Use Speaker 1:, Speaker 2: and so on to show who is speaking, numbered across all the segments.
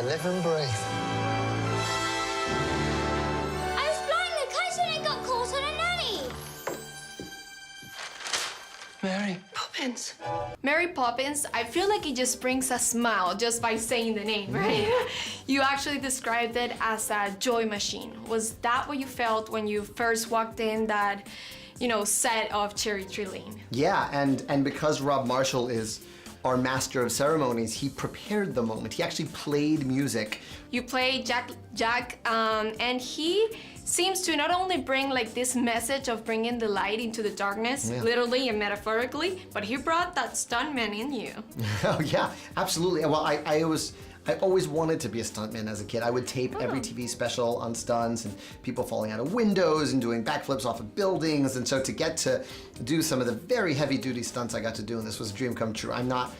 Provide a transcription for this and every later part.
Speaker 1: I live and breathe.
Speaker 2: I was blowing the kite and it got caught on a nanny.
Speaker 1: Mary.
Speaker 3: Poppins. Mary Poppins, I feel like it just brings a smile just by saying the name, right? You actually described it as a joy machine. Was that what you felt when you first walked in that, you know, set of Cherry Tree Lane?
Speaker 4: Yeah, and because Rob Marshall is our master of ceremonies, he prepared the moment. He actually played music.
Speaker 3: You played Jack, and he seems to not only bring like this message of bringing the light into the darkness, literally and metaphorically, but he brought that stuntman in you.
Speaker 4: Oh yeah, absolutely. Well, I always wanted to be a stuntman as a kid. I would tape every TV special on stunts and people falling out of windows and doing backflips off of buildings. And so to get to do some of the very heavy duty stunts I got to do, and this was a dream come true. I'm not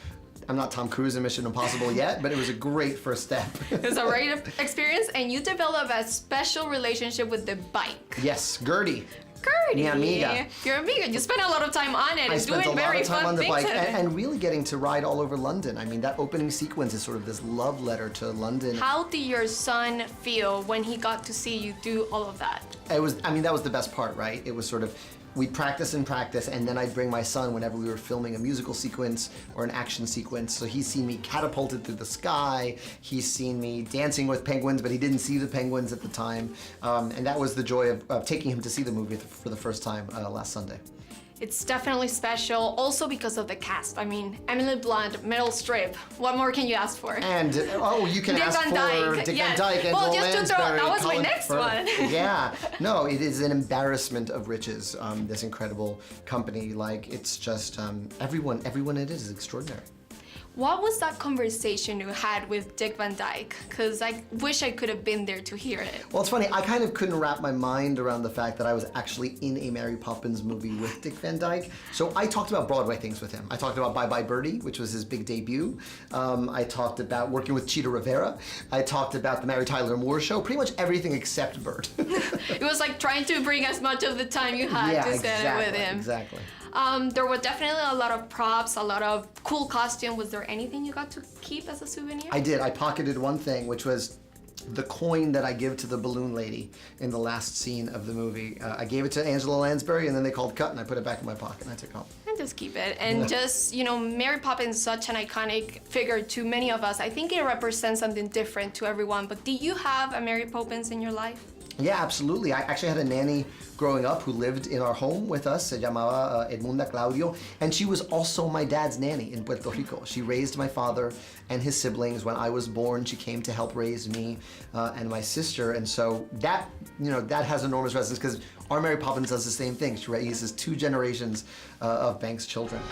Speaker 4: Tom Cruise in Mission Impossible yet, but it was a great first step.
Speaker 3: It's a great experience, and you develop a special relationship with the bike.
Speaker 4: Yes, Gertie.
Speaker 3: Gertie,
Speaker 4: Mi amiga.
Speaker 3: Your amiga. You spent a lot of time on it
Speaker 4: I
Speaker 3: and
Speaker 4: spent
Speaker 3: doing
Speaker 4: a lot
Speaker 3: very
Speaker 4: of time
Speaker 3: fun
Speaker 4: on the
Speaker 3: things.
Speaker 4: bike and really getting to ride all over London. I mean, that opening sequence is sort of this love letter to London.
Speaker 3: How did your son feel when he got to see you do all of that?
Speaker 4: That was the best part, right? It was sort of, we'd practice and practice, and then I'd bring my son whenever we were filming a musical sequence or an action sequence. So he's seen me catapulted through the sky, he's seen me dancing with penguins, but he didn't see the penguins at the time. And that was the joy of taking him to see the movie for the first time last Sunday.
Speaker 3: It's definitely special, also because of the cast. I mean, Emily Blunt, Meryl Streep. What more can you ask for?
Speaker 4: And, you can
Speaker 3: Dick
Speaker 4: ask
Speaker 3: Van
Speaker 4: for
Speaker 3: Dyke.
Speaker 4: Dick
Speaker 3: Yes.
Speaker 4: Van Dyke and
Speaker 3: well,
Speaker 4: Noel
Speaker 3: just to throw,
Speaker 4: Lansbury,
Speaker 3: that was my
Speaker 4: Colin
Speaker 3: next
Speaker 4: Firth.
Speaker 3: one.
Speaker 4: Yeah, no, it is an embarrassment of riches, this incredible company. Like, it's just, everyone in it is extraordinary.
Speaker 3: What was that conversation you had with Dick Van Dyke? Because I wish I could have been there to hear it.
Speaker 4: Well, it's funny, I kind of couldn't wrap my mind around the fact that I was actually in a Mary Poppins movie with Dick Van Dyke. So I talked about Broadway things with him. I talked about Bye Bye Birdie, which was his big debut. I talked about working with Cheetah Rivera. I talked about the Mary Tyler Moore Show, pretty much everything except Bert.
Speaker 3: It was like trying to bring as much of the time you had to spend it with him.
Speaker 4: Exactly.
Speaker 3: There were definitely a lot of props, a lot of cool costume. Was there anything you got to keep as a souvenir?
Speaker 4: I did. I pocketed one thing, which was the coin that I give to the balloon lady in the last scene of the movie. I gave it to Angela Lansbury, and then they called cut, and I put it back in my pocket, and I took it home.
Speaker 3: And just keep it. And just, you know, Mary Poppins is such an iconic figure to many of us. I think it represents something different to everyone. But do you have a Mary Poppins in your life?
Speaker 4: Yeah, absolutely. I actually had a nanny growing up who lived in our home with us. Se llamaba Edmunda Claudio, and she was also my dad's nanny in Puerto Rico. She raised my father and his siblings. When I was born, she came to help raise me and my sister, and so that, that has enormous resonance because our Mary Poppins does the same thing. She raises 2 generations of Banks children.